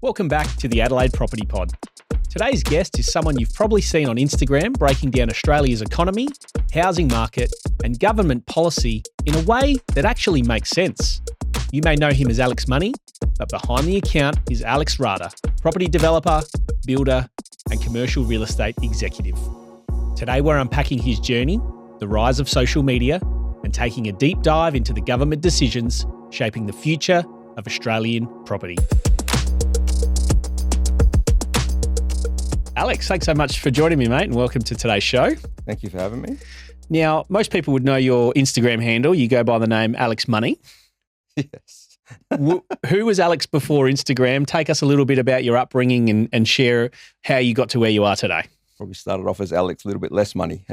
Welcome back to the Adelaide Property Pod. Today's guest is someone you've probably seen on Instagram breaking down Australia's economy, housing market, and government policy in a way that actually makes sense. You may know him as Alex Money, but behind the account is Alex Radda, property developer, builder, and commercial real estate executive. Today we're unpacking his journey, the rise of social media, and taking a deep dive into the government decisions shaping the future of Australian property. Alex, thanks so much for joining me, mate, and welcome to today's show. Thank you for having me. Now, most people would know your Instagram handle. You go by the name Alex Money. Yes. Who was Alex before Instagram? Take us a little bit about your upbringing and share how you got to where you are today. Probably started off as Alex, a little bit less money.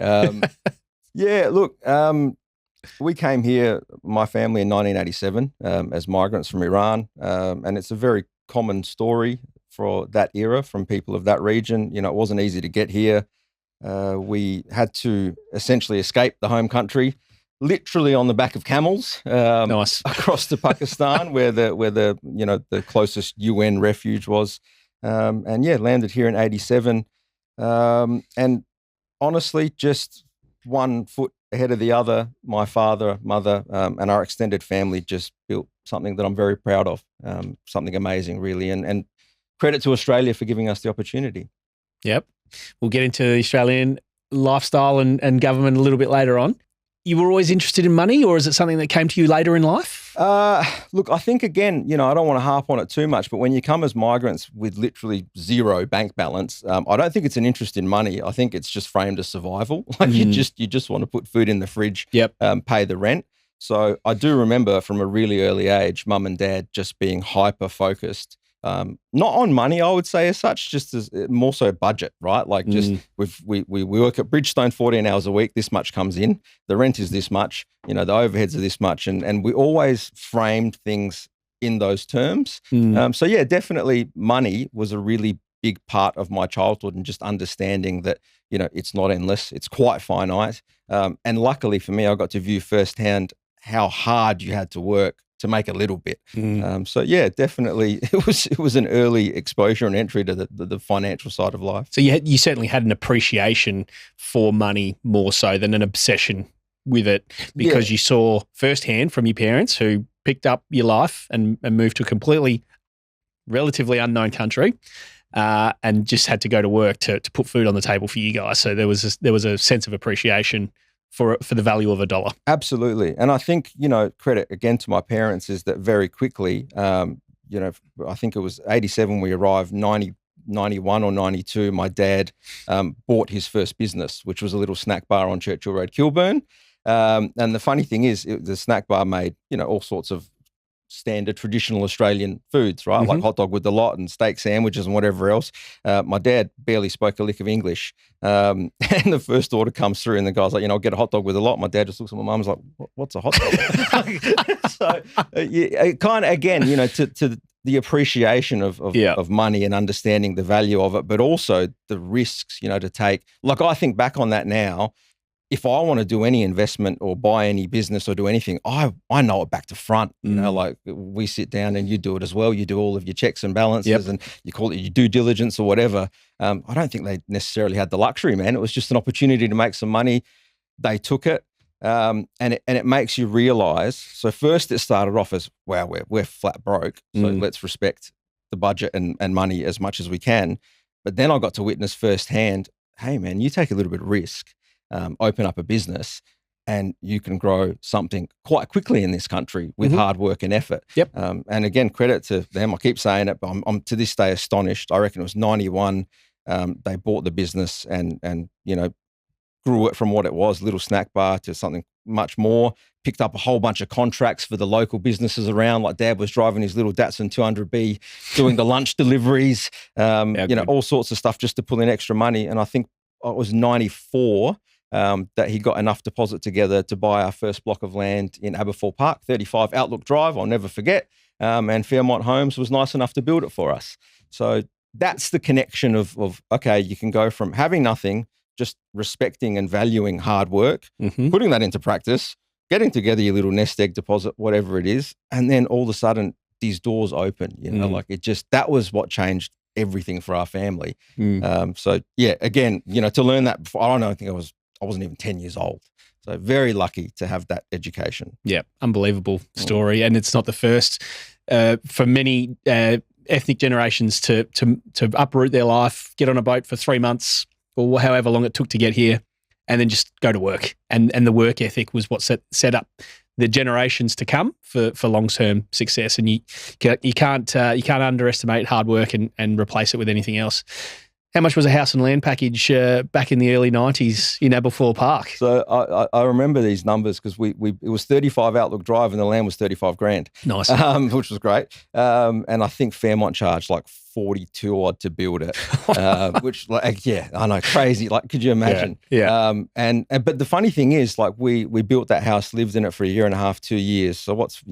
We came here, my family, in 1987 as migrants from Iran, and it's a very common story for that era from people of that region. You know, it wasn't easy to get here. We had to essentially escape the home country, literally on the back of camels, Nice. across to Pakistan, where the closest UN refuge was, landed here in '87, and honestly, just one foot ahead of the other. My father, mother, and our extended family just built something that I'm very proud of, something amazing, really, and credit to Australia for giving us the opportunity. Yep. We'll get into the Australian lifestyle and government a little bit later on. You were always interested in money, or is it something that came to you later in life? Look, I think, again, I don't want to harp on it too much, but when you come as migrants with literally zero bank balance, I don't think it's an interest in money. I think it's just framed as survival. Like you just want to put food in the fridge, pay the rent. So I do remember from a really early age, mum and dad just being hyper-focused. Not on money, I would say, as such, just as more so budget, right? Like just we work at Bridgestone 14 hours a week, this much comes in, the rent is this much, the overheads are this much, and we always framed things in those terms. Definitely money was a really big part of my childhood, and just understanding that, it's not endless, it's quite finite. And luckily for me, I got to view firsthand how hard you had to work to make a little bit. Definitely it was an early exposure and entry to the financial side of life. So you certainly had an appreciation for money more so than an obsession with it, because you saw firsthand from your parents who picked up your life and moved to a relatively unknown country, and just had to go to work to put food on the table for you guys. So there was a sense of appreciation for the value of a dollar. Absolutely. And I think, credit again to my parents is that very quickly, I think it was 87 we arrived, 91 or 92, my dad bought his first business, which was a little snack bar on Churchill Road, Kilburn. And the funny thing is, the snack bar made, all sorts of standard traditional Australian foods, right? Like hot dog with the lot and steak sandwiches and whatever else. My dad barely spoke a lick of English. And the first order comes through and the guy's like, I'll get a hot dog with a lot. My dad just looks at my mum and is like, what's a hot dog? So kind of, again, to the appreciation of money and understanding the value of it, but also the risks, to take. Like, I think back on that now, if I want to do any investment or buy any business or do anything, I know it back to front. Like we sit down and you do it as well. You do all of your checks and balances and you call it your due diligence or whatever. I don't think they necessarily had the luxury, man. It was just an opportunity to make some money. They took it, and it makes you realize. So first it started off as, wow, we're flat broke. So let's respect the budget and money as much as we can. But then I got to witness firsthand, hey man, you take a little bit of risk. Open up a business and you can grow something quite quickly in this country with hard work and effort. And again, credit to them. I keep saying it, but I'm to this day astonished. I reckon it was 91. They bought the business and grew it from what it was, little snack bar, to something much more. Picked up a whole bunch of contracts for the local businesses around. Like Dad was driving his little Datsun 200B, doing the lunch deliveries, all sorts of stuff just to pull in extra money. And I think it was 94 that he got enough deposit together to buy our first block of land in Aberfoyle Park, 35 Outlook Drive, I'll never forget. And Fairmont Homes was nice enough to build it for us. So that's the connection of okay, you can go from having nothing, just respecting and valuing hard work, putting that into practice, getting together your little nest egg deposit, whatever it is, and then all of a sudden these doors open, like that was what changed everything for our family. So yeah, again, to learn that before, I wasn't even 10 years old. So very lucky to have that education. Yeah, unbelievable story. And it's not the first for many ethnic generations to uproot their life, get on a boat for 3 months or however long it took to get here, and then just go to work. And the work ethic was what set up the generations to come for long-term success. And you can't underestimate hard work and replace it with anything else. How much was a house and land package back in the early 90s in Aberfoyle Park? So I remember these numbers because it was 35 Outlook Drive and the land was 35 grand. Nice. Which was great. And I think Fairmont charged like 42 odd to build it, which I know, crazy. Like, could you imagine? Yeah. But the funny thing is, like, we built that house, lived in it for a year and a half, 2 years. So what's,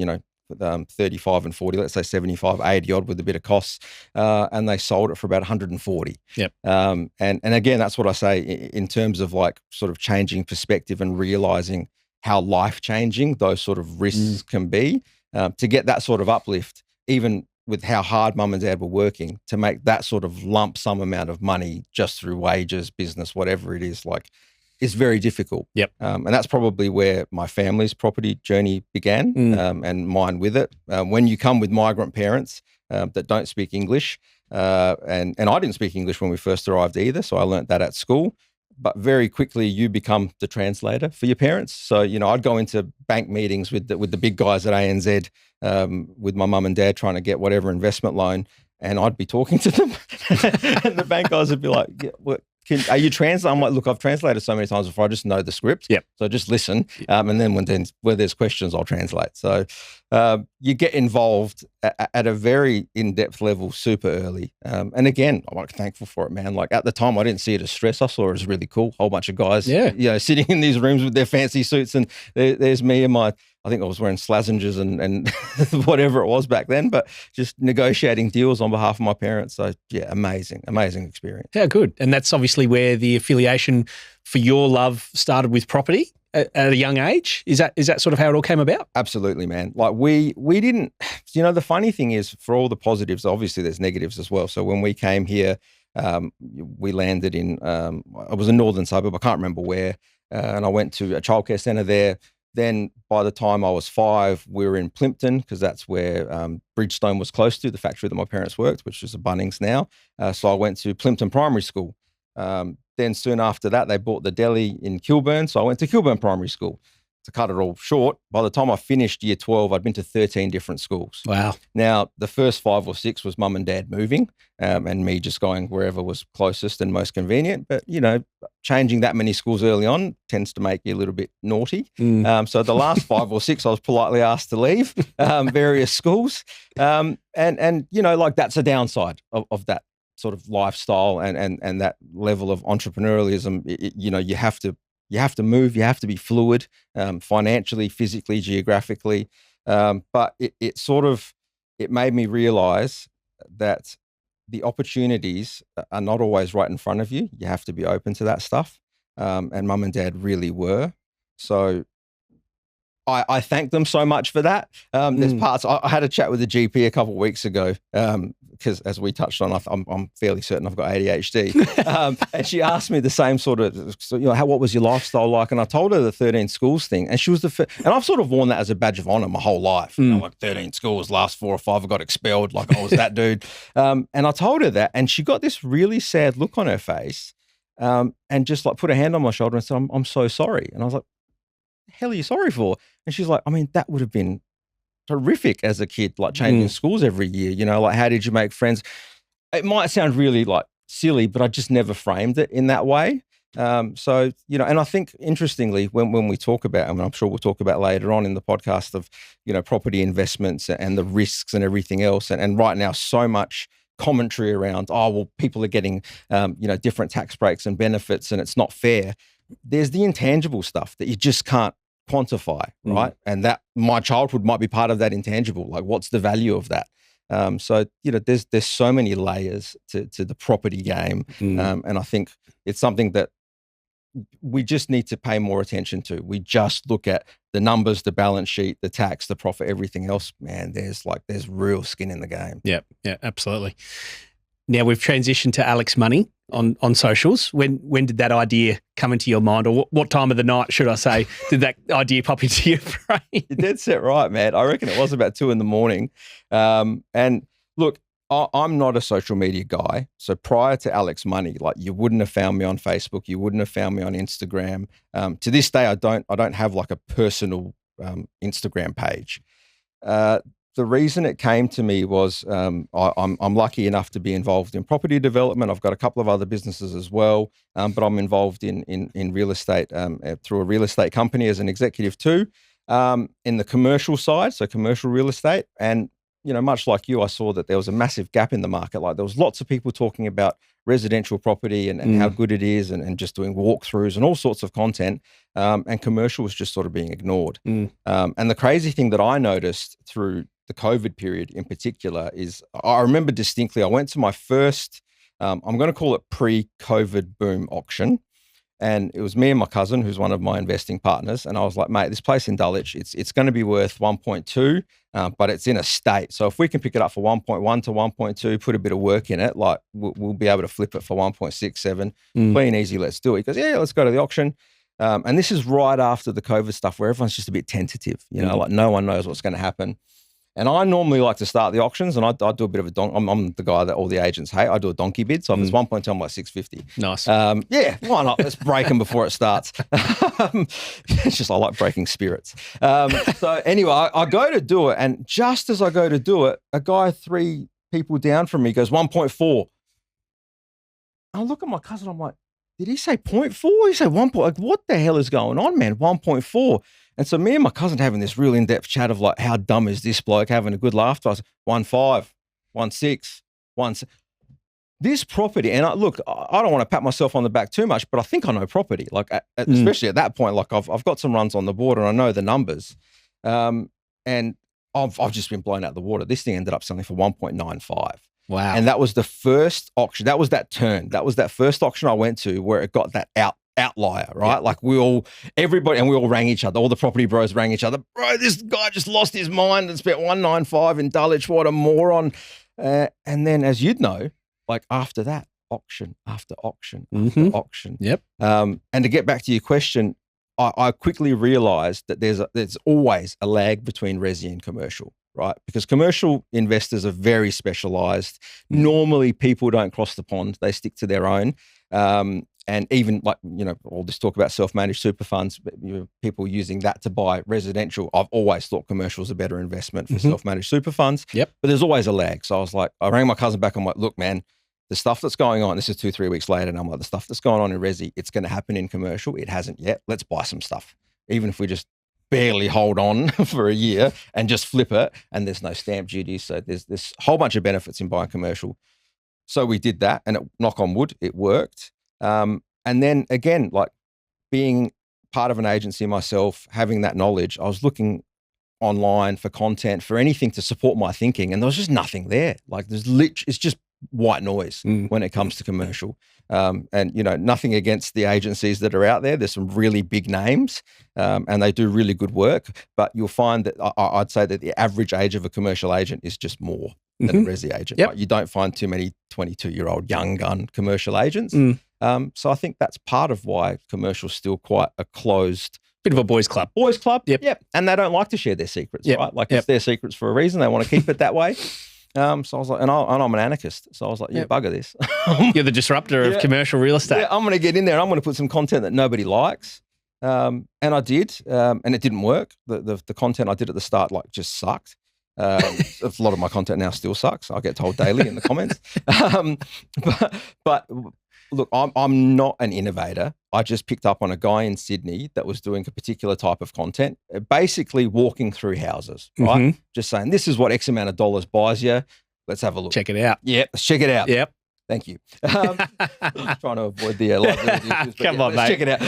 35 and 40, let's say 75, 80 odd with a bit of costs. And they sold it for about 140. Yep. And again, that's what I say in terms of like sort of changing perspective and realizing how life-changing those sort of risks can be, to get that sort of uplift, even with how hard mum and dad were working, to make that sort of lump sum amount of money just through wages, business, whatever it is, like, is very difficult. Yep. And that's probably where my family's property journey began, and mine with it. When you come with migrant parents that don't speak English, and I didn't speak English when we first arrived either, so I learnt that at school. But very quickly you become the translator for your parents. So, I'd go into bank meetings with the big guys at ANZ, with my mum and dad trying to get whatever investment loan, and I'd be talking to them. And the bank guys would be like, yeah, what? Are you translating? I'm like, look, I've translated so many times before, I just know the script. Yep. So just listen. And then where there's questions, I'll translate. So you get involved at a very in-depth level super early. And again, I'm like thankful for it, man. Like at the time, I didn't see it as stress. I saw it as really cool. Whole bunch of guys, sitting in these rooms with their fancy suits. And there's me and I think I was wearing Slazengers and whatever it was back then, but just negotiating deals on behalf of my parents. So yeah, amazing experience. Yeah, good. And that's obviously where the affiliation for your love started with property at a young age. Is that sort of how it all came about? Absolutely, man. Like we didn't, the funny thing is, for all the positives, obviously there's negatives as well. So when we came here, we landed in, it was a northern suburb, I can't remember where, and I went to a childcare centre there. Then by the time I was 5, we were in Plympton, because that's where Bridgestone was close to, the factory that my parents worked, which is a Bunnings now. So I went to Plympton Primary School. Then soon after that, they bought the deli in Kilburn. So I went to Kilburn Primary School. To cut it all short, by the time I finished year 12, I'd been to 13 different schools. Wow. Now, the first 5 or 6 was mum and dad moving, and me just going wherever was closest and most convenient. But, changing that many schools early on tends to make you a little bit naughty. So the last 5 or 6, I was politely asked to leave various schools. And like that's a downside of that sort of lifestyle and that level of entrepreneurialism. You have to move, you have to be fluid, financially, physically, geographically. But it made me realize that the opportunities are not always right in front of you. You have to be open to that stuff. And mum and dad really were. So I thank them so much for that. There's parts, I had a chat with the GP a couple of weeks ago, because as we touched on, I'm fairly certain I've got ADHD. And she asked me the same sort of, what was your lifestyle like? And I told her the 13 schools thing. And she was and I've sort of worn that as a badge of honor my whole life. Like 13 schools, last 4 or 5, I got expelled. Like I was that dude. And I told her that, and she got this really sad look on her face, and just like put her hand on my shoulder and said, I'm so sorry. And I was like, the hell are you sorry for? And she's like, that would have been horrific as a kid, like changing schools every year, like how did you make friends? It might sound really like silly, but I just never framed it in that way. So, and I think interestingly, when we talk about, I'm sure we'll talk about later on in the podcast of, property investments and the risks and everything else. And right now, so much commentary around, people are getting, different tax breaks and benefits and it's not fair. There's the intangible stuff that you just can't quantify, right? And that my childhood might be part of that intangible. Like, what's the value of that? So there's so many layers to the property game, and I think it's something that we just need to pay more attention to. We just look at the numbers, the balance sheet, the tax, the profit, everything else. Man, there's real skin in the game. Yeah, absolutely. Now we've transitioned to Alex Money on socials. When did that idea come into your mind, or what time of the night, should I say, did that idea pop into your brain? You're dead set right, man. I reckon it was about 2 a.m. And look, I'm not a social media guy. So prior to Alex Money, like, you wouldn't have found me on Facebook. You wouldn't have found me on Instagram. To this day, I don't have like a personal Instagram page. The reason it came to me was I'm lucky enough to be involved in property development. I've got a couple of other businesses as well, but I'm involved in real estate through a real estate company as an executive too, in the commercial side, so commercial real estate. And much like you, I saw that there was a massive gap in the market. Like, there was lots of people talking about residential property and how good it is, and just doing walkthroughs and all sorts of content. And commercial was just sort of being ignored. And the crazy thing that I noticed through the COVID period in particular is, I remember distinctly, I went to my first, I'm going to call it pre-COVID boom auction. And it was me and my cousin, who's one of my investing partners. And I was like, mate, this place in Dulwich, it's going to be worth 1.2, but it's in a state. So if we can pick it up for 1.1 to 1.2, put a bit of work in it, like, we'll be able to flip it for 1.67. Clean, easy, let's do it. He goes, yeah, let's go to the auction. And this is right after the COVID stuff, where everyone's just a bit tentative, like, no one knows what's going to happen. And I normally like to start the auctions, and I do a bit of a I'm the guy that all the agents hate. I do a donkey bid. So if it's 1.2, I'm like 650. Nice. Yeah, why not? Let's break them before it starts. It's just, I like breaking spirits. So anyway, I go to do it, and just as I go to do it, a guy 3 people down from me goes 1.4. I look at my cousin, I'm like, did he say 0.4? He said 1. Like, what the hell is going on, man? 1.4. And so me and my cousin having this real in-depth chat of like, how dumb is this bloke, having a good laugh. I was 1.5, 1.6, 1. This property, and I don't want to pat myself on the back too much, but I think I know property. Like, especially at that point, like, I've got some runs on the board and I know the numbers. And I've just been blown out of the water. This thing ended up selling for 1.95. Wow. And that was the first auction. That was that turn. That was that first auction I went to where it got that outlier, right? Yeah. Like, we all rang each other. All the property bros rang each other. Bro, this guy just lost his mind and spent 195 in Dulwich. What a moron. And then, as you'd know, like, after that, auction after auction after auction. Yep. And to get back to your question, I quickly realized that there's always a lag between resi and commercial, right? Because commercial investors are very specialized. Normally, people don't cross the pond. They stick to their own. And even, like, all this talk about self-managed super funds, people using that to buy residential. I've always thought commercial is a better investment for self-managed super funds. Yep. But there's always a lag. So I was like, I rang my cousin back. I'm like, look, man, the stuff that's going on, this is 2-3 weeks later. And I'm like, the stuff that's going on in resi, it's going to happen in commercial. It hasn't yet. Let's buy some stuff. Even if we just barely hold on for a year and just flip it, and there's no stamp duty. So there's this whole bunch of benefits in buying commercial. So we did that, and knock on wood, it worked. And then again, like, being part of an agency myself, having that knowledge, I was looking online for content, for anything to support my thinking, and there was just nothing there. Like, it's just white noise when it comes to commercial. And, nothing against the agencies that are out there. There's some really big names, and they do really good work, but you'll find that I'd say that the average age of a commercial agent is just more than a resi agent. Yep. Right? You don't find too many 22-year-old young gun commercial agents. So I think that's part of why commercial's still quite a closed, bit of a boys' club. Boys' club. Yep. And they don't like to share their secrets, Yep. right? Like, it's their secrets for a reason. They want to keep it that way. So I was like, and I'm an anarchist. So I was like, bugger this. You're the disruptor of commercial real estate. Yeah, I'm going to get in there and I'm going to put some content that nobody likes. And I did, and it didn't work. The content I did at the start, like, just sucked. A lot of my content now still sucks. I get told daily in the comments. But look, I'm not an innovator. I just picked up on a guy in Sydney that was doing a particular type of content, basically walking through houses, right? Just saying, this is what X amount of dollars buys you. Let's have a look. Check it out. Yeah, let's check it out. Yep. Thank you. I'm trying to avoid the liability issues. Come on, mate. Check it out.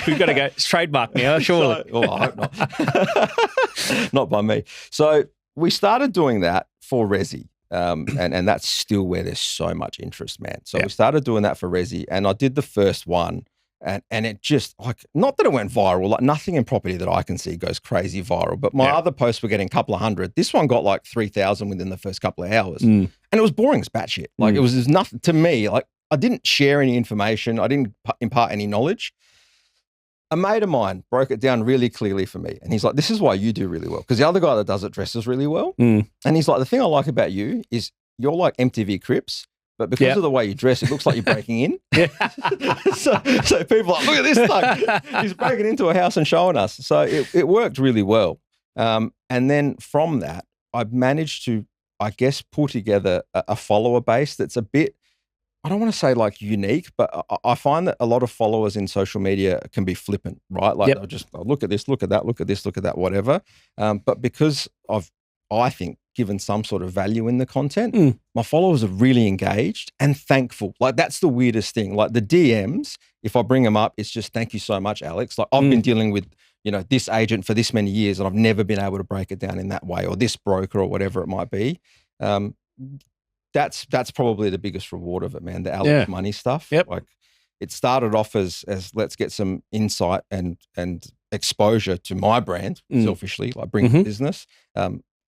We've got to go. It's trademark now, surely. I hope not. Not by me. So we started doing that for resi. And that's still where there's so much interest, man. So we started doing that for resi, and I did the first one, And it just, like, not that it went viral, like nothing in property that I can see goes crazy viral, but my other posts were getting a couple of hundred. This one got like 3,000 within the first couple of hours. And it was boring as batshit. Like, it was just nothing to me. Like, I didn't share any information. I didn't impart any knowledge. A mate of mine broke it down really clearly for me. And he's like, this is why you do really well. Because the other guy that does it dresses really well. And he's like, the thing I like about you is you're like MTV Cribs. But because of the way you dress, it looks like you're breaking in. So people are like, look at this thing. He's breaking into a house and showing us. So it worked really well. And then from that, I've managed to, I guess, pull together a follower base that's a bit, I don't want to say like unique, but I find that a lot of followers in social media can be flippant, right? Like they'll just look at this, look at that, look at this, look at that, whatever. But because I think, given some sort of value in the content, my followers are really engaged and thankful. Like, that's the weirdest thing. Like, the DMs, if I bring them up, it's just, thank you so much, Alex. Like, I've been dealing with, this agent for this many years and I've never been able to break it down in that way, or this broker, or whatever it might be. That's probably the biggest reward of it, man. The Alex money stuff. Like, it started off as let's get some insight and exposure to my brand, selfishly, like bring business.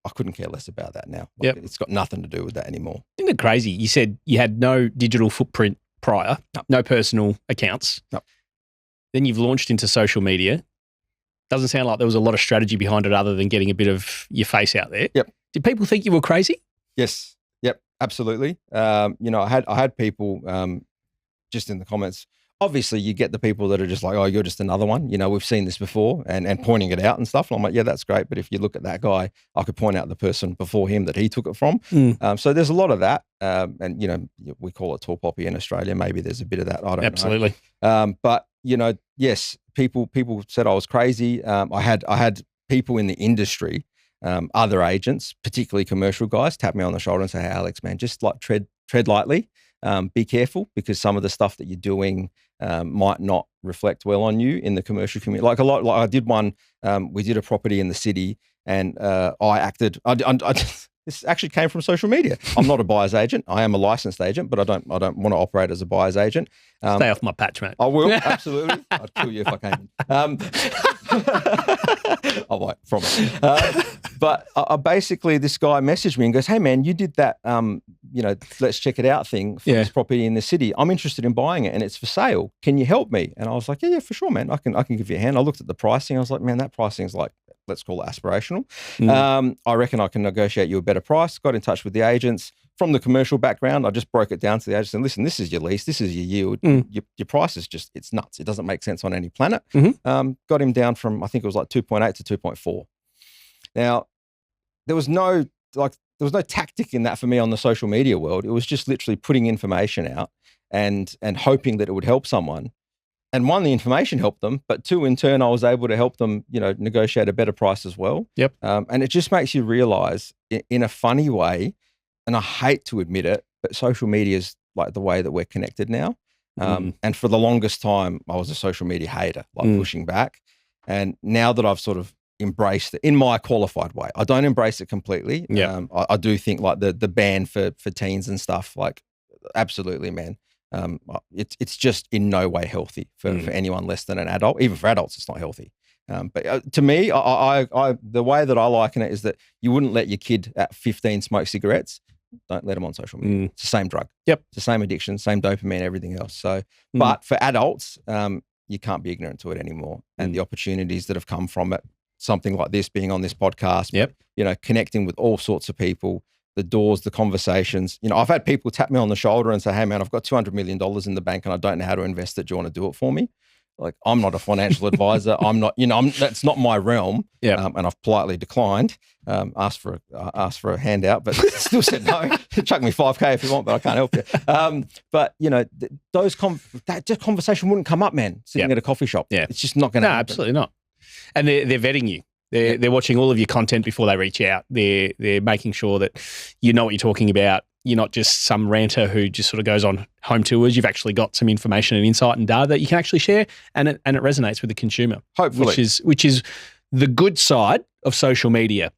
I couldn't care less about that now. Like, it's got nothing to do with that anymore. Isn't it crazy? You said you had no digital footprint prior, no personal accounts. Then you've launched into social media. Doesn't sound like there was a lot of strategy behind it other than getting a bit of your face out there. Did people think you were crazy? Yes. Absolutely. I had people just in the comments. Obviously, you get the people that are just like, oh, you're just another one. We've seen this before, and pointing it out and stuff. And I'm like, yeah, that's great. But if you look at that guy, I could point out the person before him that he took it from. So there's a lot of that. And, we call it tall poppy in Australia. Maybe there's a bit of that. I don't know. Absolutely. But, yes, people said I was crazy. I had people in the industry, other agents, particularly commercial guys, tap me on the shoulder and say, hey, Alex, man, just like tread lightly. Be careful, because some of the stuff that you're doing might not reflect well on you in the commercial community. Like I did one, we did a property in the city, and I acted. This actually came from social media. I'm not a buyer's agent. I am a licensed agent, but I don't want to operate as a buyer's agent. Stay off my patch, mate. I will, absolutely. I'd kill you if I came. I won't, promise. But basically, this guy messaged me and goes, hey, man, you did that, let's check it out thing for this property in the city. I'm interested in buying it and it's for sale. Can you help me? And I was like, yeah, for sure, man. I can give you a hand. I looked at the pricing. I was like, man, that pricing is like, let's call it aspirational. I reckon I can negotiate you a better price. Got in touch with the agents. From the commercial background, I just broke it down to the agents and listen, this is your lease, this is your yield. Your price is just, it's nuts. It doesn't make sense on any planet. Got him down from, I think it was like 2.8 to 2.4. Now, there was no tactic in that for me on the social media world. It was just literally putting information out and hoping that it would help someone. And one, the information helped them, but two, in turn, I was able to help them, negotiate a better price as well. And it just makes you realize in a funny way, and I hate to admit it, but social media is like the way that we're connected now. And for the longest time, I was a social media hater, like pushing back. And now that I've sort of embraced it in my qualified way, I don't embrace it completely. I do think like the ban for teens and stuff, like absolutely, man. It's just in no way healthy for anyone less than an adult. Even for adults, it's not healthy. But to me, I the way that I liken it is that you wouldn't let your kid at 15 smoke cigarettes. Don't let them on social media. It's the same drug. It's the same addiction, same dopamine, everything else. So, but for adults, you can't be ignorant to it anymore. And the opportunities that have come from it, something like this, being on this podcast, connecting with all sorts of people, the doors, the conversations. I've had people tap me on the shoulder and say, hey, man, I've got $200 million in the bank and I don't know how to invest it. Do you want to do it for me? Like, I'm not a financial advisor. I'm not, that's not my realm. And I've politely declined, asked for a handout, but still said no. Chuck me $5,000 if you want, but I can't help you. But that conversation wouldn't come up, man, sitting at a coffee shop. It's just not going to happen. Absolutely not. And they're vetting you. They're watching all of your content before they reach out. They're making sure that you know what you're talking about. You're not just some ranter who just sort of goes on home tours. You've actually got some information and insight and data that you can actually share, and it resonates with the consumer. Hopefully. Which is the good side of social media.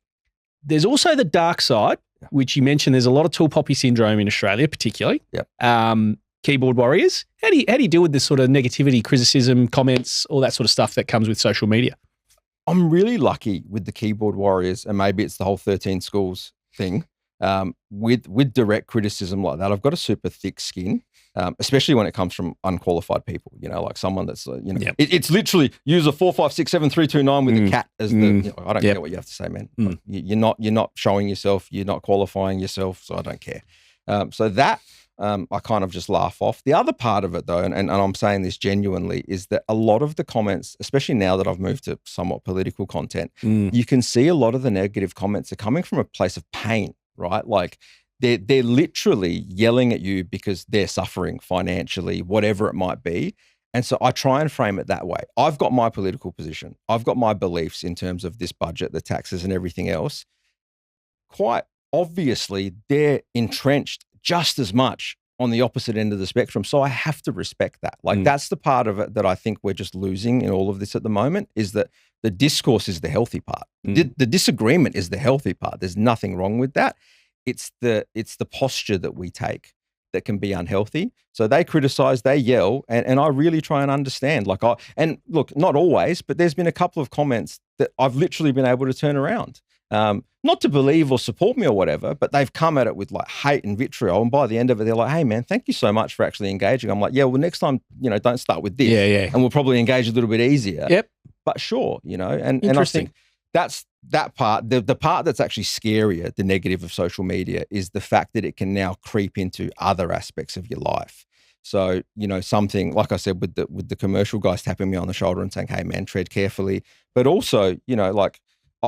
There's also the dark side, which you mentioned. There's a lot of tall poppy syndrome in Australia, particularly. Can keyboard warriors. How do you deal with this sort of negativity, criticism, comments, all that sort of stuff that comes with social media? I'm really lucky with the keyboard warriors, and maybe it's the whole 13 schools thing. With direct criticism like that, I've got a super thick skin, especially when it comes from unqualified people. Like someone that's Yep. it's literally use a 4, 5, 6, 7, 3, 2, 9 with a cat as the. I don't Yep. care what you have to say, man. Like, you're not showing yourself. You're not qualifying yourself. So I don't care. So that. I kind of just laugh off. The other part of it, though, and I'm saying this genuinely, is that a lot of the comments, especially now that I've moved to somewhat political content, you can see a lot of the negative comments are coming from a place of pain, right? Like they're literally yelling at you because they're suffering financially, whatever it might be. And so I try and frame it that way. I've got my political position. I've got my beliefs in terms of this budget, the taxes and everything else. Quite obviously, they're entrenched just as much on the opposite end of the spectrum. So I have to respect that. Like that's the part of it that I think we're just losing in all of this at the moment, is that the discourse is the healthy part. The disagreement is the healthy part. There's nothing wrong with that. It's the posture that we take that can be unhealthy. So they criticize, they yell, and I really try and understand. And look, not always, but there's been a couple of comments that I've literally been able to turn around. Not to believe or support me or whatever, but they've come at it with like hate and vitriol. And by the end of it, they're like, hey man, thank you so much for actually engaging. I'm like, yeah, well, next time, don't start with this. Yeah. And we'll probably engage a little bit easier. Yep. But sure, and I think that's that part. The part that's actually scarier, the negative of social media, is the fact that it can now creep into other aspects of your life. So, something like I said, with the commercial guys tapping me on the shoulder and saying, hey man, tread carefully. But also, like,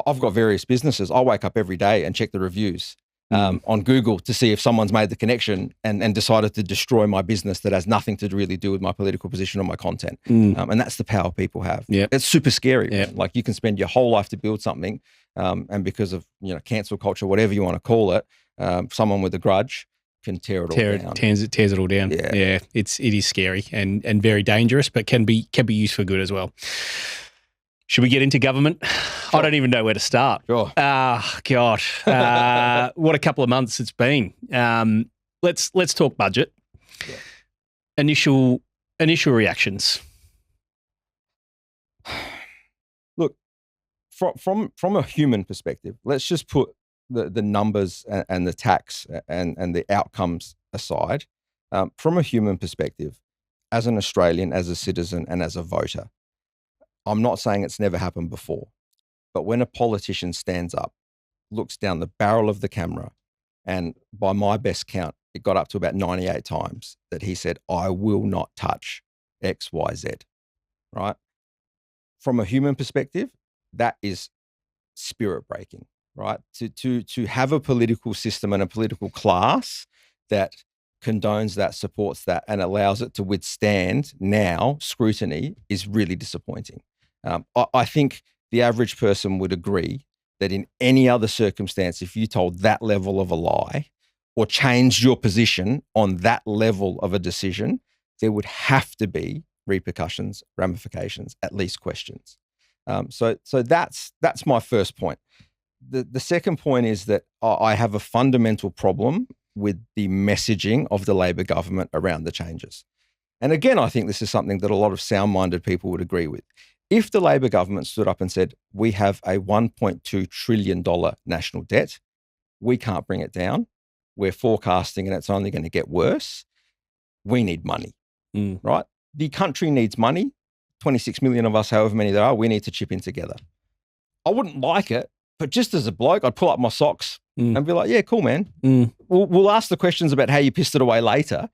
I've got various businesses. I wake up every day and check the reviews on Google to see if someone's made the connection and decided to destroy my business that has nothing to really do with my political position or my content. And that's the power people have. Yep. It's super scary. Yep. Like you can spend your whole life to build something, and because of cancel culture, whatever you want to call it, someone with a grudge can tear it all down. Tears it all down. Yeah. It is scary and very dangerous, but can be used for good as well. Should we get into government? Sure. I don't even know where to start. Sure. Gosh. What a couple of months it's been. Let's talk budget. Yeah. Initial reactions. Look, from a human perspective, let's just put the numbers and the tax and the outcomes aside. From a human perspective, as an Australian, as a citizen, and as a voter, I'm not saying it's never happened before, but when a politician stands up, looks down the barrel of the camera, and by my best count, it got up to about 98 times that he said, I will not touch X, Y, Z, right? From a human perspective, that is spirit breaking, right? To have a political system and a political class that condones that, supports that, and allows it to withstand now scrutiny is really disappointing. I think the average person would agree that in any other circumstance, if you told that level of a lie or changed your position on that level of a decision, there would have to be repercussions, ramifications, at least questions. So that's my first point. The second point is that I have a fundamental problem with the messaging of the Labor government around the changes. And again, I think this is something that a lot of sound-minded people would agree with. If the Labor government stood up and said, we have a $1.2 trillion national debt, we can't bring it down, we're forecasting and it's only going to get worse, we need money, right? The country needs money, 26 million of us, however many there are, we need to chip in together. I wouldn't like it, but just as a bloke, I'd pull up my socks and be like, yeah, cool, man. We'll ask the questions about how you pissed it away later.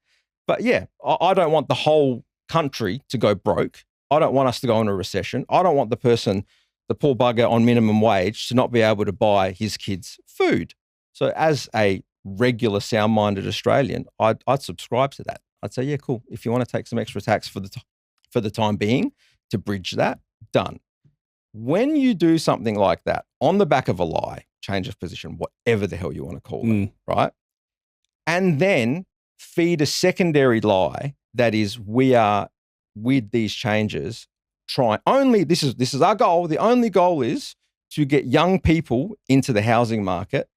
But yeah, I don't want the whole country to go broke. I don't want us to go into a recession. I don't want the poor bugger on minimum wage to not be able to buy his kids food. So as a regular sound-minded Australian, I'd subscribe to that. I'd say, yeah, cool. If you want to take some extra tax for the time being to bridge that, done. When you do something like that on the back of a lie, change of position, whatever the hell you want to call it, right? And then feed a secondary lie that is, we are with these changes this is our goal. The only goal is to get young people into the housing market.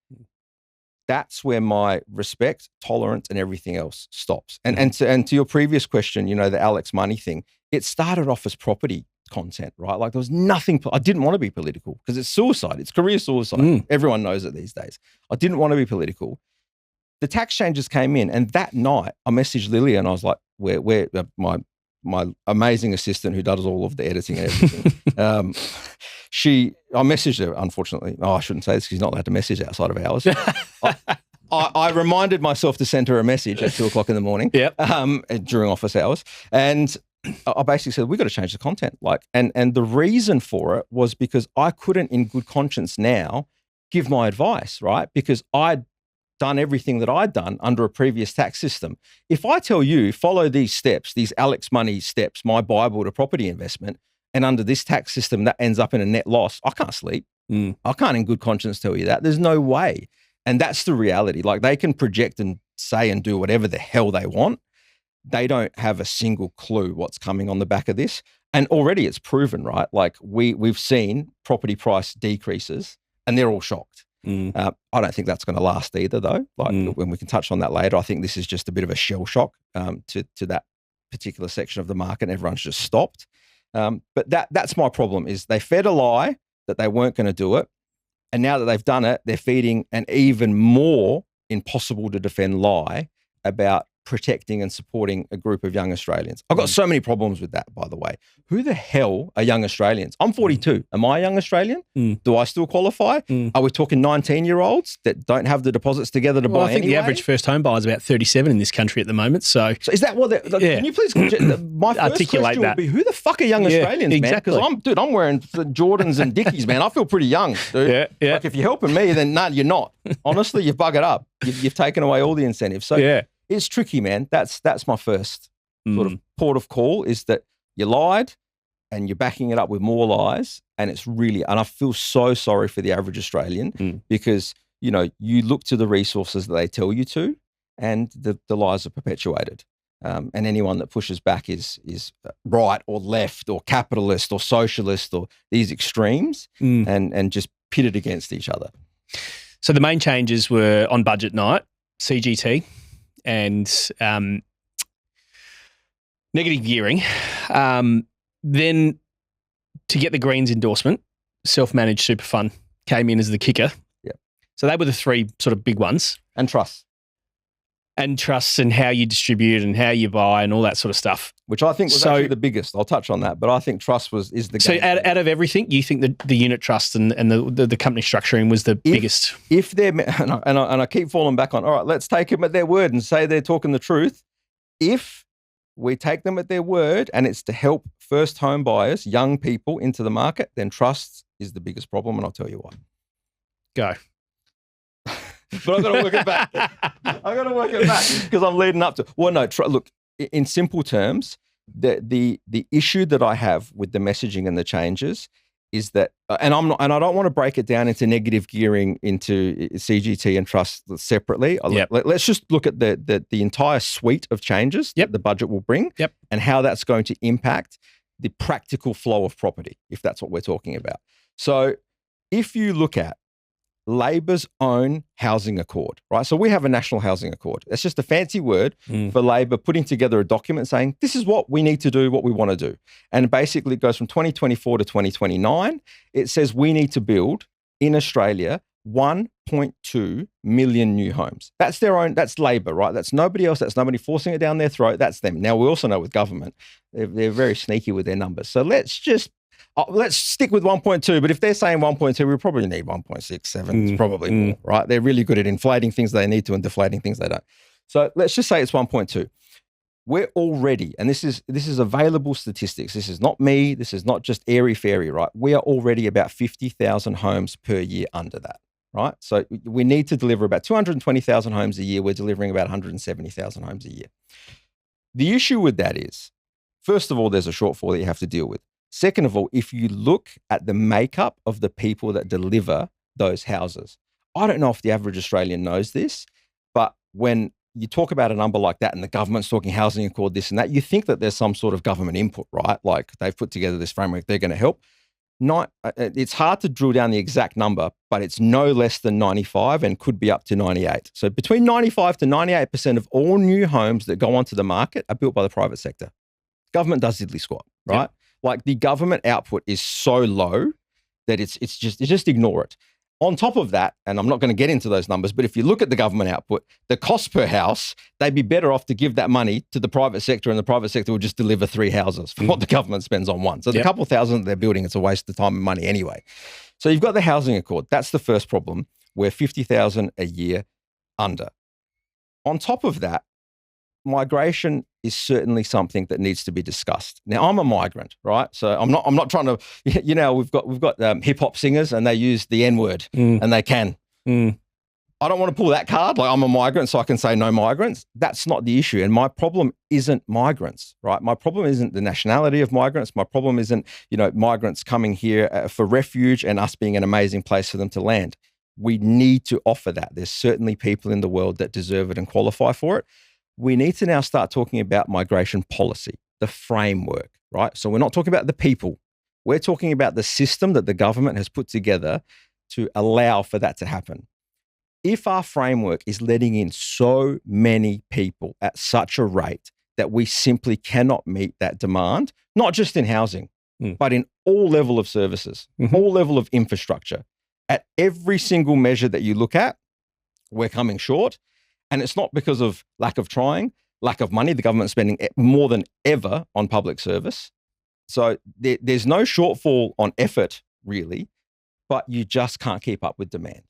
that's where my respect, tolerance, and everything else stops. And to your previous question, the Alex Money thing, it started off as property content, right? Like there was nothing. I didn't want to be political because it's suicide. It's career suicide. Everyone knows it these days. I didn't want to be political. The tax changes came in, and that night I messaged Lily, and I was like, "Where my amazing assistant who does all of the editing and everything." I messaged her. Unfortunately, I shouldn't say this because she's not allowed to message outside of hours. I reminded myself to send her a message at 2:00 in the morning. During office hours, and I basically said, we've got to change the content. And the reason for it was because I couldn't in good conscience now give my advice, right? Because I'd done everything that I'd done under a previous tax system. If I tell you, follow these steps, these Alex Money steps, my Bible to property investment, and under this tax system that ends up in a net loss, I can't sleep. I can't in good conscience tell you that. There's no way. And that's the reality. Like they can project and say and do whatever the hell they want. They don't have a single clue what's coming on the back of this. And already it's proven, right? Like we've seen property price decreases and they're all shocked. I don't think that's going to last either though. When we can touch on that later, I think this is just a bit of a shell shock to that particular section of the market and everyone's just stopped. But that's my problem is they fed a lie that they weren't going to do it. And now that they've done it, they're feeding an even more impossible to defend lie about protecting and supporting a group of young Australians. I've got so many problems with that, by the way. Who the hell are young Australians? I'm 42. Am I a young Australian? Do I still qualify? Are we talking 19-year-olds that don't have the deposits together to buy I think anyway? the average first home buyer is about 37 in this country at the moment. So is that what can you please my first articulate question that? Would be, who the fuck are young Australians, exactly. man? Because I'm wearing Jordans and Dickies, man. I feel pretty young, dude. Yeah. Like if you're helping me, then no, you're not. Honestly, you've buggered up. You've taken away all the incentives. So it's tricky, man. That's my first sort of port of call is that you lied and you're backing it up with more lies. And it's really, and I feel so sorry for the average Australian because, you look to the resources that they tell you to and the lies are perpetuated. And anyone that pushes back is right or left or capitalist or socialist or these extremes and just pitted against each other. So the main changes were on budget night, CGT, and negative gearing. Then to get the Greens endorsement, self-managed super fund came in as the kicker. Yep. So they were the three sort of big ones. And trusts. And trusts and how you distribute and how you buy and all that sort of stuff. Which I think was actually the biggest. I'll touch on that, but I think trust is the game. So out of everything, you think the unit trust and the company structuring was the biggest? If they're, and I keep falling back on, all right, let's take them at their word and say they're talking the truth. If we take them at their word and it's to help first home buyers, young people into the market, then trust is the biggest problem, and I'll tell you why. Go. But I've got to work it back. Because I'm leading up to. Well, no. Look, in simple terms, the issue that I have with the messaging and the changes is that, and I don't want to break it down into negative gearing into CGT and trust separately. Let's just look at the entire suite of changes that the budget will bring, and how that's going to impact the practical flow of property, if that's what we're talking about. So, if you look at Labor's own housing accord, right? So we have a national housing accord. It's just a fancy word for Labor putting together a document saying, this is what we need to do, what we want to do. And basically it goes from 2024 to 2029. It says we need to build in Australia 1.2 million new homes. That's their own, that's Labor, right? That's nobody else. That's nobody forcing it down their throat. That's them. Now we also know with government, they're very sneaky with their numbers. So let's stick with 1.2, but if they're saying 1.2, we probably need 1.67. It's probably more, right? They're really good at inflating things they need to and deflating things they don't. So let's just say it's 1.2. We're already, and this is available statistics. This is not me. This is not just airy-fairy, right? We are already about 50,000 homes per year under that, right? So we need to deliver about 220,000 homes a year. We're delivering about 170,000 homes a year. The issue with that is, first of all, there's a shortfall that you have to deal with. Second of all, if you look at the makeup of the people that deliver those houses, I don't know if the average Australian knows this, but when you talk about a number like that and the government's talking housing accord, this and that, you think that there's some sort of government input, right? Like they've put together this framework, they're going to help. It's hard to drill down the exact number, but it's no less than 95 and could be up to 98. So between 95 to 98% of all new homes that go onto the market are built by the private sector. Government does diddly squat, right? Yep. Like the government output is so low that it's just ignore it. On top of that, and I'm not going to get into those numbers, but if you look at the government output, the cost per house, they'd be better off to give that money to the private sector, and the private sector will just deliver 3 houses for what the government spends on one. So the couple thousand that they're building, it's a waste of time and money anyway. So you've got the housing accord. That's the first problem. We're 50,000 a year under. On top of that, migration is certainly something that needs to be discussed. Now, I'm a migrant, right? So I'm not trying to, we've got hip hop singers and they use the N-word and they can. I don't want to pull that card. Like, I'm a migrant, so I can say no migrants. That's not the issue. And my problem isn't migrants, right? My problem isn't the nationality of migrants. My problem isn't, migrants coming here for refuge and us being an amazing place for them to land. We need to offer that. There's certainly people in the world that deserve it and qualify for it. We need to now start talking about migration policy, the framework, right? So we're not talking about the people. We're talking about the system that the government has put together to allow for that to happen. If our framework is letting in so many people at such a rate that we simply cannot meet that demand, not just in housing, but in all level of services, all level of infrastructure, at every single measure that you look at, we're coming short. And it's not because of lack of trying, lack of money. The government's spending more than ever on public service. So there's no shortfall on effort, really, but you just can't keep up with demand.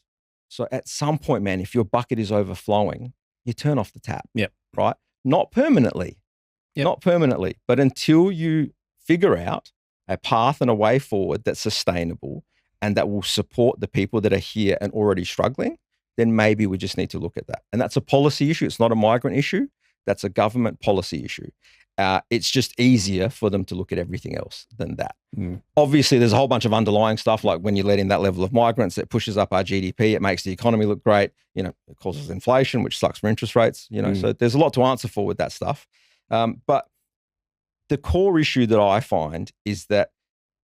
So at some point, man, if your bucket is overflowing, you turn off the tap, right? Not permanently, not permanently, but until you figure out a path and a way forward that's sustainable and that will support the people that are here and already struggling, then maybe we just need to look at that. And that's a policy issue. It's not a migrant issue. That's a government policy issue. It's just easier for them to look at everything else than that. Obviously, there's a whole bunch of underlying stuff, like when you let in that level of migrants, it pushes up our GDP. It makes the economy look great. It causes inflation, which sucks for interest rates. So there's a lot to answer for with that stuff. But the core issue that I find is that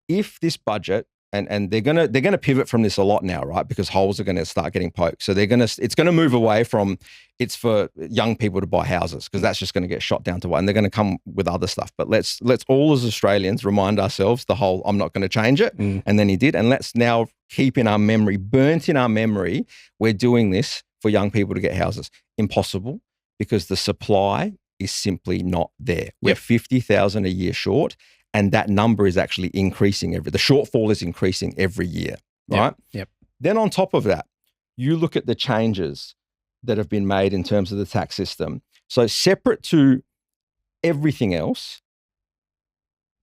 if this budget, and they're gonna pivot from this a lot now, right? Because holes are gonna start getting poked. So it's gonna move away from it's for young people to buy houses, because that's just gonna get shot down to one. And they're gonna come with other stuff. But let's all as Australians remind ourselves the whole I'm not gonna change it. And then he did. And let's now keep in our memory, burnt in our memory, we're doing this for young people to get houses. Impossible, because the supply is simply not there. We're 50,000 a year short. And that number is actually increasing the shortfall is increasing every year, right? Yep. Then on top of that, you look at the changes that have been made in terms of the tax system. So separate to everything else,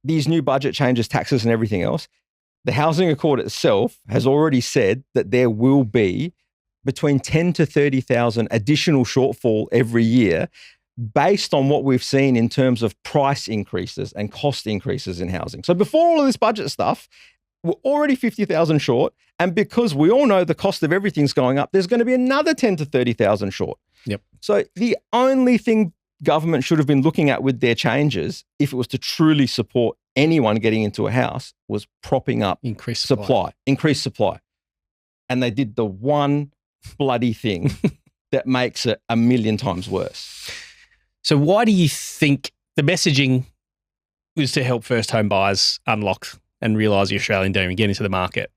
these new budget changes, taxes and everything else, the Housing Accord itself has already said that there will be between 10 to 30,000 additional shortfall every year, based on what we've seen in terms of price increases and cost increases in housing. So before all of this budget stuff, we're already 50,000 short. And because we all know the cost of everything's going up, there's going to be another 10 to 30,000 short. So the only thing government should have been looking at with their changes, if it was to truly support anyone getting into a house, was propping up increased supply. And they did the one bloody thing that makes it a million times worse. So why do you think the messaging was to help first home buyers unlock and realise the Australian dream and get into the market?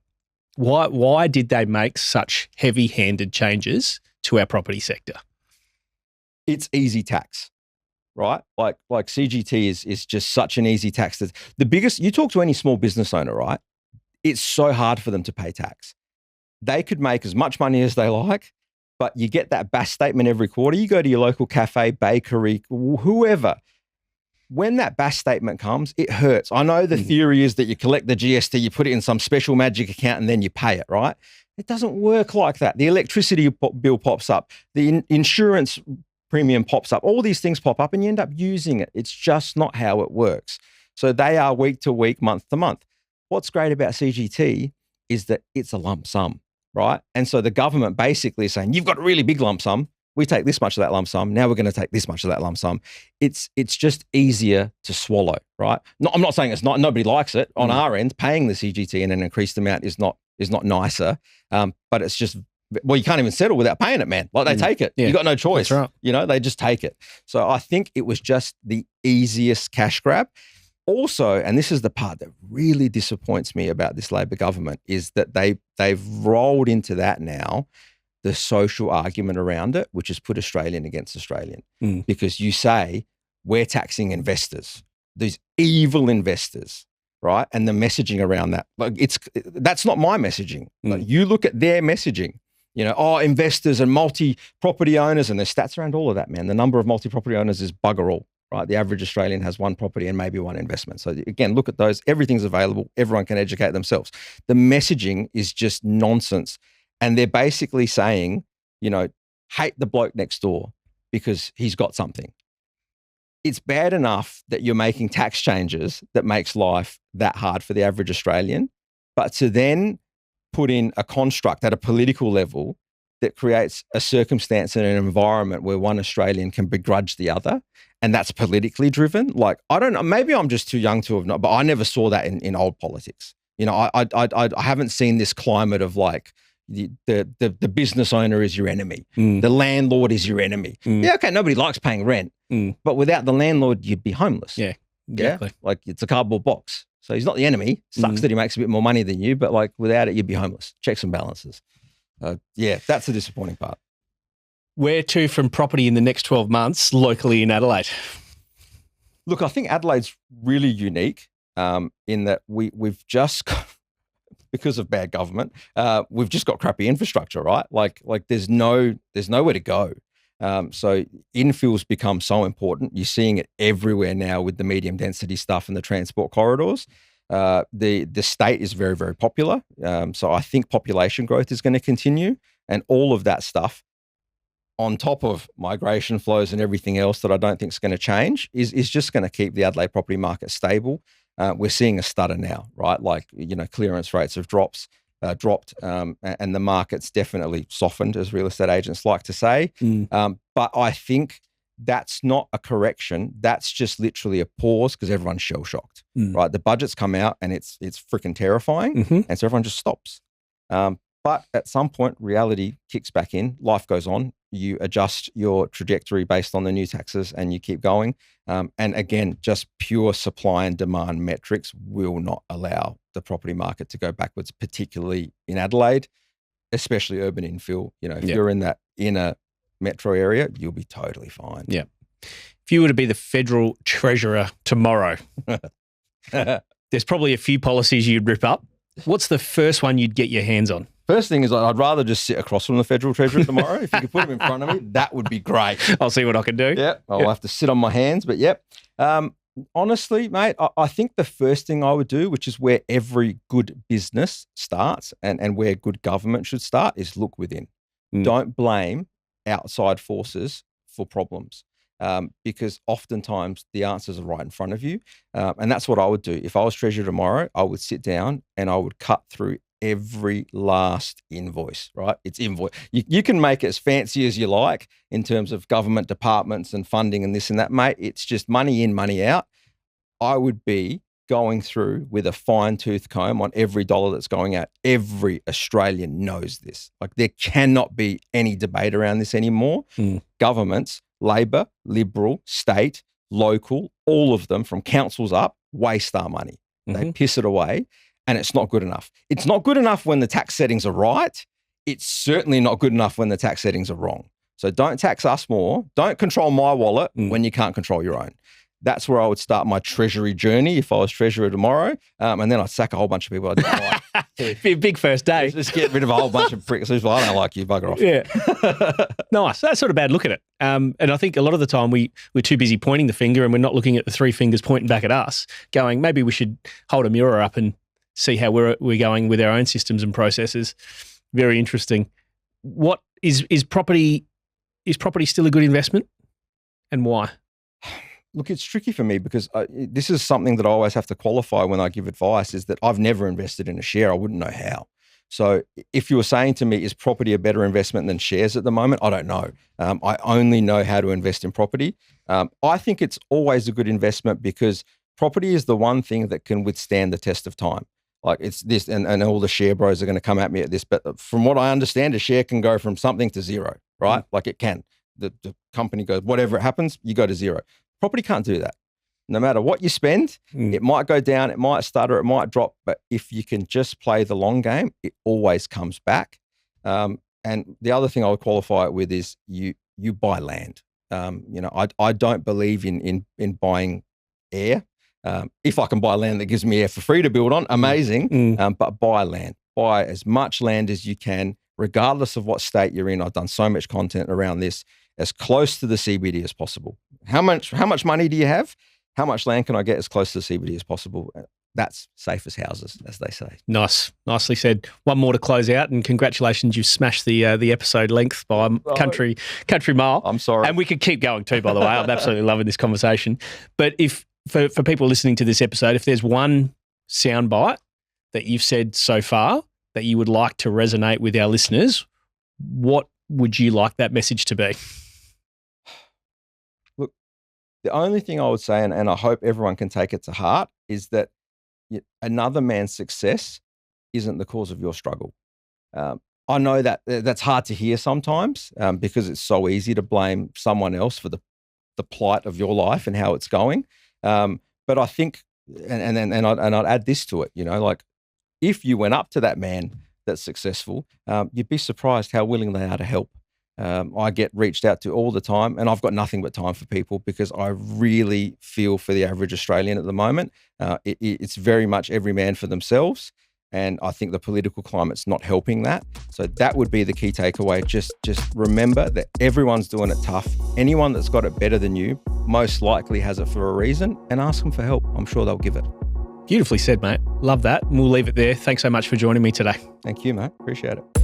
Why did they make such heavy-handed changes to our property sector? It's easy tax, right? Like CGT is just such an easy tax. The biggest, you talk to any small business owner, right? It's so hard for them to pay tax. They could make as much money as they like, but you get that BAS statement every quarter. You go to your local cafe, bakery, whoever. When that BAS statement comes, it hurts. I know the theory is that you collect the GST, you put it in some special magic account, and then you pay it, right? It doesn't work like that. The electricity bill pops up. The insurance premium pops up. All these things pop up, and you end up using it. It's just not how it works. So they are week to week, month to month. What's great about CGT is that it's a lump sum. Right. And so the government basically is saying, you've got a really big lump sum. we take this much of that lump sum. Now we're going to take this much of that lump sum. It's just easier to swallow, right? I'm not saying it's not. Nobody likes it. On our end, paying the CGT in an increased amount is not nicer. But it's just, well, you can't even settle without paying it, man. Like they take it. Yeah. You got no choice. That's right. You know, they just take it. So I think it was just the easiest cash grab. Also, and this is the part that really disappoints me about this Labor government, is that they've rolled into that now the social argument around it, which has put Australian against Australian. Because you say, we're taxing investors, these evil investors, right? And the messaging around that, like that's not my messaging. Like you look at their messaging, you know, investors and multi-property owners, and there's stats around all of that, man. The number of multi-property owners is bugger all. Right, the average Australian has one property and maybe one investment. So again, look at those. Everything's available. Everyone can educate themselves. The messaging is just nonsense. And they're basically saying, you know, hate the bloke next door because he's got something. It's bad enough that you're making tax changes that makes life that hard for the average Australian, but to then put in a construct at a political level that creates a circumstance and an environment where one Australian can begrudge the other, and that's politically driven. Like, I don't know, maybe I'm just too young to have not, but I never saw that in old politics. You know, I haven't seen this climate of like the business owner is your enemy, the landlord is your enemy. Yeah, okay, nobody likes paying rent, but without the landlord, you'd be homeless. Yeah, exactly. Yeah? Like it's a cardboard box. So he's not the enemy. Sucks that he makes a bit more money than you, but like without it, you'd be homeless. Checks and balances. Yeah, that's the disappointing part. Where to from property in the next 12 months locally in Adelaide? Look, I think Adelaide's really unique in that we've just got, because of bad government, we've just got crappy infrastructure, right? Like there's nowhere to go. So infill's become so important. You're seeing it everywhere now with the medium density stuff and the transport corridors. The state is very, very popular. So I think population growth is going to continue, and all of that stuff on top of migration flows and everything else that I don't think is going to change is just going to keep the Adelaide property market stable. We're seeing a stutter now, right? Like, you know, clearance rates have dropped, and the market's definitely softened, as real estate agents like to say. But I think that's not a correction. That's just literally a pause because everyone's shell-shocked, right? The budget's come out and it's freaking terrifying, and so everyone just stops. But at some point, reality kicks back in. Life goes on. You adjust your trajectory based on the new taxes and you keep going. And again, just pure supply and demand metrics will not allow the property market to go backwards, particularly in Adelaide, especially urban infill. You know, if you're in that inner metro area, you'll be totally fine. Yeah. If you were to be the federal treasurer tomorrow, there's probably a few policies you'd rip up. What's the first one you'd get your hands on? First thing is I'd rather just sit across from the federal treasurer tomorrow. If you could put him in front of me, that would be great. I'll see what I can do. Yeah, I'll have to sit on my hands, but yep. Honestly, mate, I think the first thing I would do, which is where every good business starts and where good government should start, is look within. Don't blame outside forces for problems. Because oftentimes the answers are right in front of you. And that's what I would do. If I was treasurer tomorrow, I would sit down and I would cut through every last invoice, right? It's invoice. You can make it as fancy as you like in terms of government departments and funding and this and that, mate. It's just money in, money out. I would be going through with a fine-tooth comb on every dollar that's going out. Every Australian knows this. Like, there cannot be any debate around this anymore. Governments, Labor, Liberal, state, local, all of them from councils up, waste our money. They piss it away. And it's not good enough. It's not good enough when the tax settings are right. It's certainly not good enough when the tax settings are wrong. So don't tax us more. Don't control my wallet when you can't control your own. That's where I would start my treasury journey if I was treasurer tomorrow. And then I'd sack a whole bunch of people I didn't like. Be a big first day. Just get rid of a whole bunch of pricks. Well, I don't like you, bugger off. Yeah. Nice. That's not a bad look at it. And I think a lot of the time we're too busy pointing the finger and we're not looking at the three fingers pointing back at us, going, maybe we should hold a mirror up and see how we're going with our own systems and processes. Very interesting. What is property still a good investment, and why? Look, it's tricky for me because this is something that I always have to qualify when I give advice, is that I've never invested in a share. I wouldn't know how. So if you were saying to me, is property a better investment than shares at the moment? I don't know. I only know how to invest in property. I think it's always a good investment because property is the one thing that can withstand the test of time. Like it's this, and all the share bros are going to come at me at this, but from what I understand, a share can go from something to zero, right? Like it can. The company goes, whatever it happens, you go to zero. Property can't do that. No matter what you spend, it might go down, it might stutter, it might drop, but if you can just play the long game, it always comes back. And the other thing I would qualify it with is you buy land. I don't believe in buying air. If I can buy land that gives me air for free to build on, amazing. But buy land. Buy as much land as you can, regardless of what state you're in. I've done so much content around this, as close to the CBD as possible. How much money do you have? How much land can I get as close to the CBD as possible? That's safe as houses, as they say. Nicely said. One more to close out, and congratulations, you've smashed the episode length by country mile. I'm sorry. And we could keep going too, by the way. I'm absolutely loving this conversation. But if for people listening to this episode, if there's one soundbite that you've said so far that you would like to resonate with our listeners, what would you like that message to be? Look, the only thing I would say, and I hope everyone can take it to heart, is that another man's success isn't the cause of your struggle. I know that that's hard to hear sometimes because it's so easy to blame someone else for the plight of your life and how it's going. But I think, and I'd add this to it, like if you went up to that man that's successful, you'd be surprised how willing they are to help. I get reached out to all the time, and I've got nothing but time for people because I really feel for the average Australian at the moment. It's very much every man for themselves, and I think the political climate's not helping that. So that would be the key takeaway. Just remember that everyone's doing it tough. Anyone that's got it better than you most likely has it for a reason, and ask them for help. I'm sure they'll give it. Beautifully said, mate. Love that. And we'll leave it there. Thanks so much for joining me today. Thank you, mate. Appreciate it.